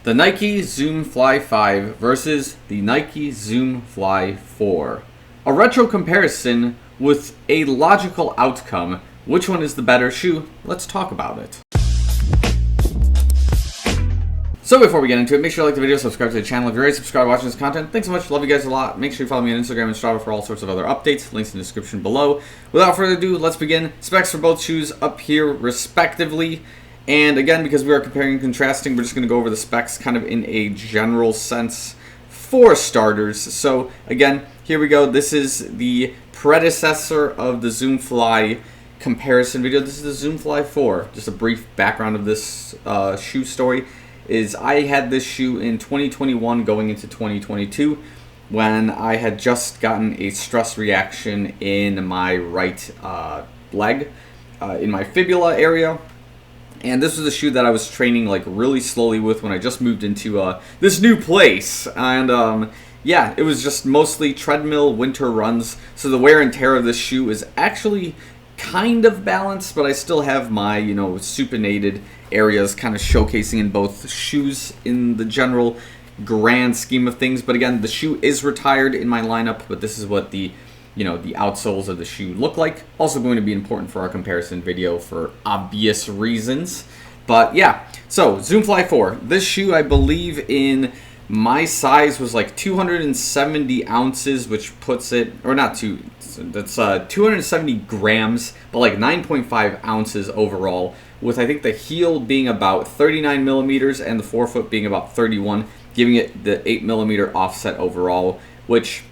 The Nike Zoom Fly 5 versus the Nike Zoom Fly 4. A retro comparison with a logical outcome. Which one is the better shoe? Let's talk about it. So before we get into it, make sure you like the video, subscribe to the channel if you're already subscribed watching this content. Thanks so much, love you guys a lot. Make sure you follow me on Instagram and Strava for all sorts of other updates. Links in the description below. Without further ado, let's begin. Specs for both shoes up here respectively. And again, because we are comparing and contrasting, we're just going to go over the specs kind of in a general sense for starters. So again, here we go. This is the predecessor of the Zoom Fly comparison video. This is the Zoom Fly 4. Just a brief background of this shoe story is I had this shoe in 2021 going into 2022 when I had just gotten a stress reaction in my right leg, in my fibula area. And this was a shoe that I was training like really slowly with when I just moved into this new place. And yeah, it was just mostly treadmill winter runs. So the wear and tear of this shoe is actually kind of balanced, but I still have my, supinated areas kind of showcasing in both shoes in the general grand scheme of things. But again, the shoe is retired in my lineup, but this is what the the outsoles of the shoe look like. Also going to be important for our comparison video for obvious reasons. But yeah, so Zoom Fly 4. This shoe, I believe in my size was like 270 ounces, which puts it, or not two, that's 270 grams, but like 9.5 ounces overall, with I think the heel being about 39 millimeters and the forefoot being about 31, giving it the 8 millimeter offset overall, which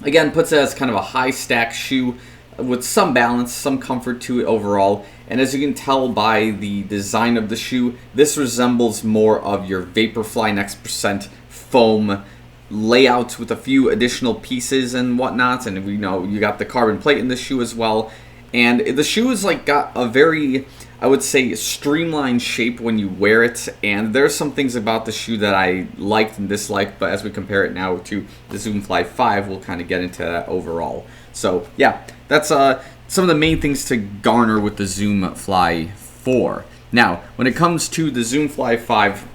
again puts it as kind of a high stack shoe with some balance, some comfort to it overall. And as you can tell by the design of the shoe, this resembles more of your Vaporfly Next Percent foam layouts with a few additional pieces and whatnot. And you got the carbon plate in the shoe as well. And the shoe is like got a very, I would say, streamlined shape when you wear it. And there's some things about the shoe that I liked and disliked, but as we compare it now to the Zoom Fly 5, we'll kind of get into that overall. So yeah, that's some of the main things to garner with the Zoom Fly 4. Now, when it comes to the Zoom Fly 5,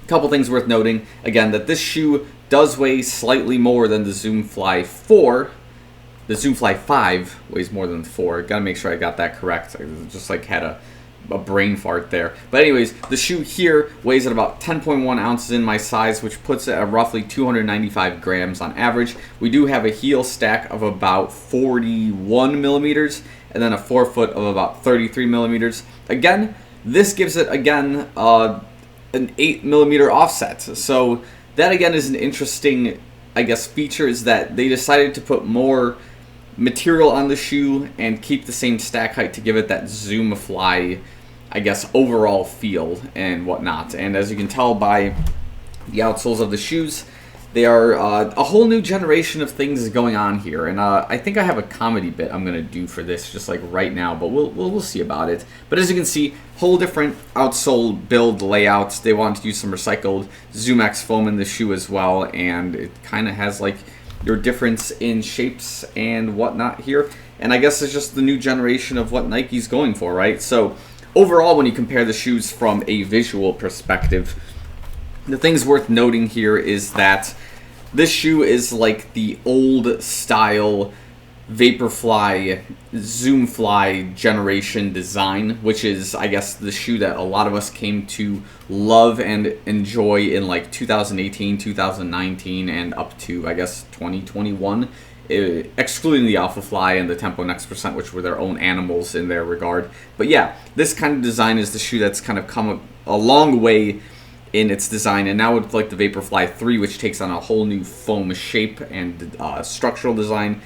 a couple things worth noting. Again, that this shoe does weigh slightly more than the Zoom Fly 4. The Zoom Fly 5 weighs more than 4. Gotta make sure I got that correct. I just like had a brain fart there. But anyways, the shoe here weighs at about 10.1 ounces in my size, which puts it at roughly 295 grams on average. We do have a heel stack of about 41 millimeters and then a forefoot of about 33 millimeters. Again, this gives it, again, an 8 millimeter offset. So that, again, is an interesting, I guess, feature, is that they decided to put more material on the shoe and keep the same stack height to give it that Zoom Fly, I guess, overall feel and whatnot. And as you can tell by the outsoles of the shoes, they are a whole new generation of things going on here. And I think I have a comedy bit I'm gonna do for this just like right now, but we'll see about it. But as you can see, whole different outsole build layouts. They want to use some recycled ZoomX foam in the shoe as well, and it kind of has like your difference in shapes and whatnot here. And I guess it's just the new generation of what Nike's going for, right? So overall, when you compare the shoes from a visual perspective, the things worth noting here is that this shoe is like the old style Vaporfly, Zoom Fly generation design, which is, I guess, the shoe that a lot of us came to love and enjoy in like 2018, 2019, and up to, I guess, 2021, excluding the Alpha Fly and the Tempo Next Percent, which were their own animals in their regard. But yeah, this kind of design is the shoe that's kind of come a long way in its design, and now with like the Vaporfly 3, which takes on a whole new foam shape and structural design.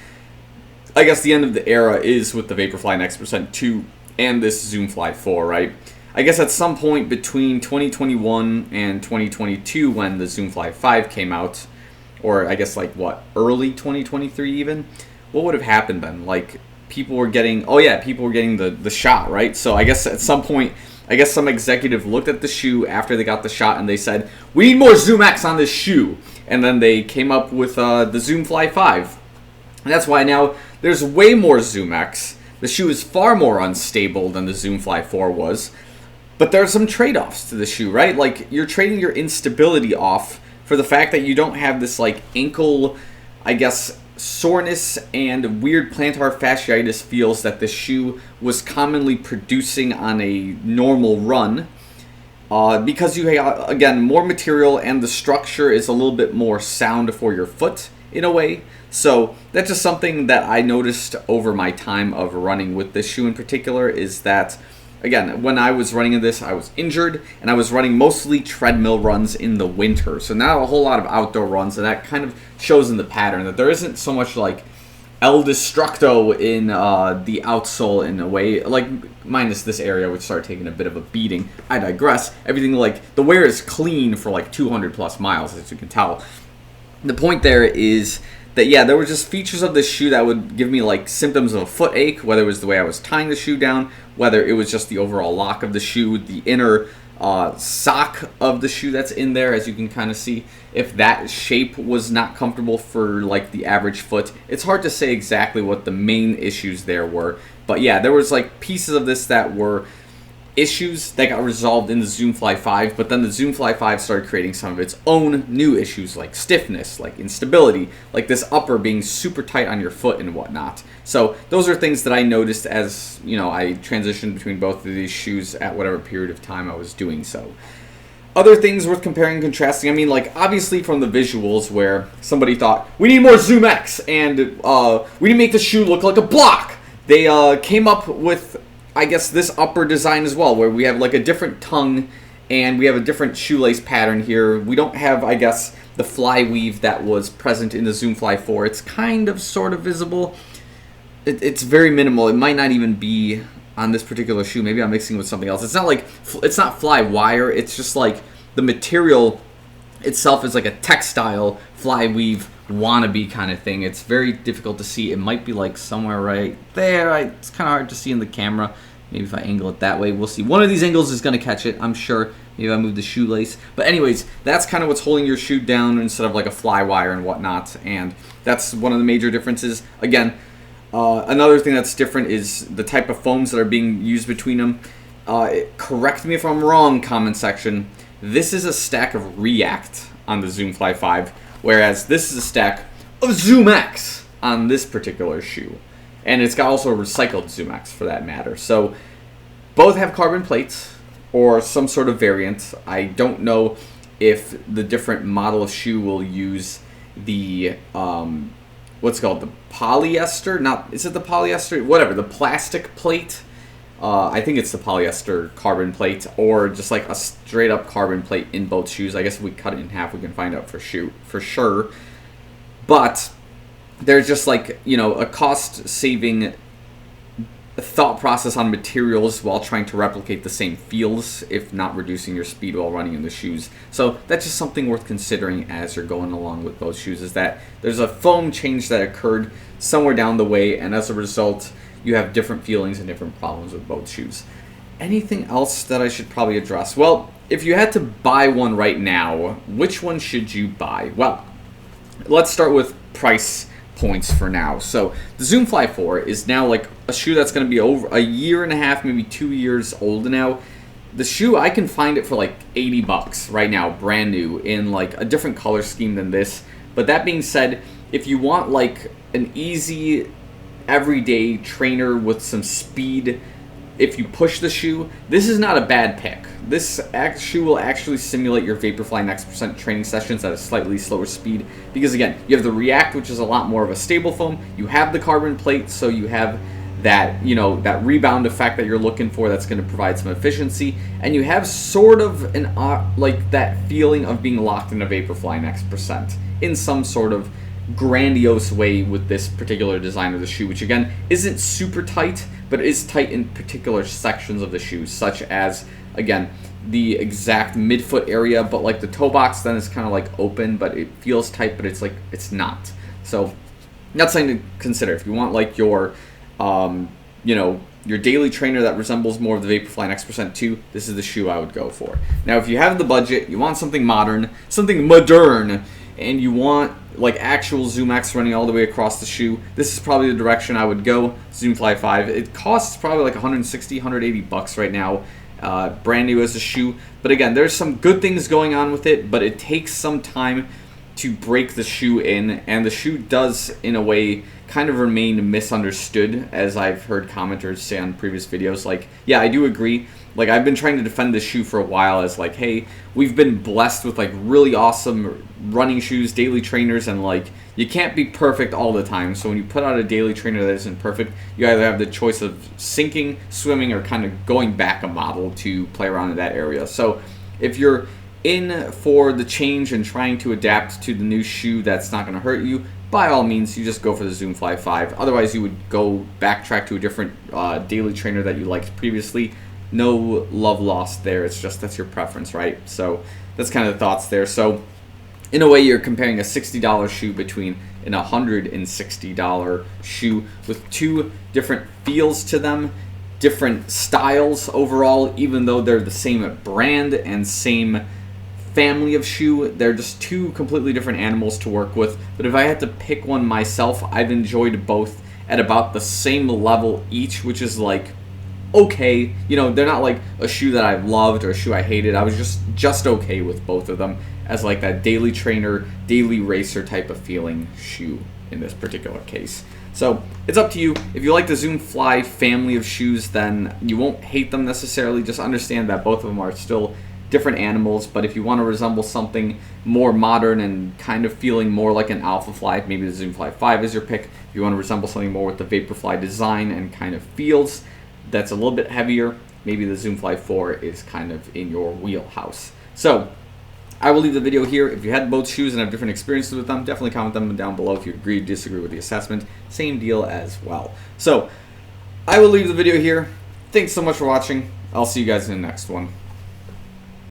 I guess the end of the era is with the Vaporfly Next Percent 2 and this Zoom Fly 4, right? I guess at some point between 2021 and 2022, when the Zoom Fly 5 came out, or I guess like what, early 2023 even, what would have happened then? Like people were getting, the shot, right? So I guess at some point, I guess some executive looked at the shoe after they got the shot and they said, we need more ZoomX on this shoe. And then they came up with the Zoom Fly 5. And that's why now there's way more ZoomX. The shoe is far more unstable than the Zoom Fly 4 was. But there are some trade-offs to the shoe, right? Like, you're trading your instability off for the fact that you don't have this, like, ankle, I guess, soreness and weird plantar fasciitis feels that the shoe was commonly producing on a normal run. Because you have, again, more material and the structure is a little bit more sound for your foot in a way. So that's just something that I noticed over my time of running with this shoe in particular, is that, again, when I was running in this, I was injured, and I was running mostly treadmill runs in the winter. So not a whole lot of outdoor runs, and that kind of shows in the pattern that there isn't so much like El Destructo in the outsole in a way, like minus this area which started taking a bit of a beating. I digress. Everything, like, the wear is clean for like 200 plus miles, as you can tell. The point there is that, yeah, there were just features of this shoe that would give me like symptoms of a foot ache, whether it was the way I was tying the shoe down, whether it was just the overall lock of the shoe, the inner sock of the shoe that's in there, as you can kind of see. If that shape was not comfortable for like the average foot, it's hard to say exactly what the main issues there were. But yeah, there was like pieces of this that were issues that got resolved in the Zoom Fly 5, but then the Zoom Fly 5 started creating some of its own new issues, like stiffness, like instability, like this upper being super tight on your foot and whatnot. So those are things that I noticed as, you know, I transitioned between both of these shoes at whatever period of time I was doing so. Other things worth comparing and contrasting, I mean, like, obviously from the visuals where somebody thought, we need more Zoom X, and we need to make the shoe look like a block. They came up with, I guess, this upper design as well, where we have like a different tongue and we have a different shoelace pattern here. We don't have, I guess, the fly weave that was present in the Zoom Fly 4. It's kind of sort of visible. It's very minimal. It might not even be on this particular shoe. Maybe I'm mixing with something else. It's not like, it's not fly wire. It's just like the material itself is like a textile fly weave wannabe kind of thing. It's very difficult to see. It might be like somewhere right there. It's kind of hard to see in the camera. Maybe if I angle it that way, we'll see. One of these angles is going to catch it, I'm sure. Maybe I move the shoelace. But anyways, that's kind of what's holding your shoe down instead of like a fly wire and whatnot. And that's one of the major differences. Again, another thing that's different is the type of foams that are being used between them. Correct me if I'm wrong, comment section. This is a stack of React on the Zoom Fly 5, whereas this is a stack of Zoom X on this particular shoe. And it's got also a recycled Zoom X for that matter. So both have carbon plates or some sort of variant. I don't know if the different model of shoe will use the what's called the polyester, not, is it the polyester? Whatever, the plastic plate. I think it's the polyester carbon plate, or just like a straight up carbon plate in both shoes. I guess if we cut it in half, we can find out for sure. But there's just like, you know, a cost saving thought process on materials while trying to replicate the same feels, if not reducing your speed while running in the shoes. So that's just something worth considering as you're going along with both shoes, is that there's a foam change that occurred somewhere down the way, and as a result, you have different feelings and different problems with both shoes. Anything else that I should probably address? Well, if you had to buy one right now, which one should you buy? Well, let's start with price points for now. So the Zoom Fly 4 is now like a shoe that's going to be over a year and a half, maybe 2 years old now. The shoe, I can find it for like $80 right now, brand new, in like a different color scheme than this. But that being said, if you want like an easy everyday trainer with some speed, if you push the shoe, this is not a bad pick. This shoe will actually simulate your Vaporfly Next % training sessions at a slightly slower speed, because again, you have the React, which is a lot more of a stable foam. You have the carbon plate, so you have that, you know, that rebound effect that you're looking for that's going to provide some efficiency, and you have sort of an like that feeling of being locked in a Vaporfly Next % in some sort of grandiose way with this particular design of the shoe, which again isn't super tight, but is tight in particular sections of the shoe, such as, again, the exact midfoot area, but like the toe box then is kind of like open, but it feels tight, but it's like, it's not. So that's something to consider. If you want like your you know, your daily trainer that resembles more of the Vaporfly Next % 2, this is the shoe I would go for. Now, if you have the budget, you want something modern, and you want like actual Zoom X running all the way across the shoe, this is probably the direction I would go. Zoom Fly 5. It costs probably like $160, $180 right now brand new as a shoe. But again, there's some good things going on with it, but it takes some time to break the shoe in, and the shoe does, in a way, kind of remain misunderstood, as I've heard commenters say on previous videos. Like, yeah, I do agree. Like, I've been trying to defend this shoe for a while as, like, hey, we've been blessed with, like, really awesome running shoes, daily trainers, and, like, you can't be perfect all the time. So when you put out a daily trainer that isn't perfect, you either have the choice of sinking, swimming, or kind of going back a model to play around in that area. So if you're in for the change and trying to adapt to the new shoe that's not going to hurt you, by all means, you just go for the Zoom Fly 5. Otherwise, you would go backtrack to a different daily trainer that you liked previously. No love lost there. It's just that's your preference, right? So that's kind of the thoughts there. So in a way, you're comparing a $60 shoe between an $160 shoe with two different feels to them, different styles overall, even though they're the same brand and same family of shoe. They're just two completely different animals to work with. But if I had to pick one myself, I've enjoyed both at about the same level each, which is like okay. You know, they're not like a shoe that I loved or a shoe I hated. I was just okay with both of them as like that daily trainer, daily racer type of feeling shoe in this particular case. So it's up to you. If you like the Zoom Fly family of shoes, then you won't hate them necessarily. Just understand that both of them are still different animals. But if you want to resemble something more modern and kind of feeling more like an Alpha Fly, maybe the Zoom Fly 5 is your pick. If you want to resemble something more with the Vaporfly design and kind of feels that's a little bit heavier, maybe the Zoom Fly 4 is kind of in your wheelhouse. So I will leave the video here. If you had both shoes and have different experiences with them, definitely comment them down below if you agree or disagree with the assessment. Same deal as well. So I will leave the video here. Thanks so much for watching. I'll see you guys in the next one.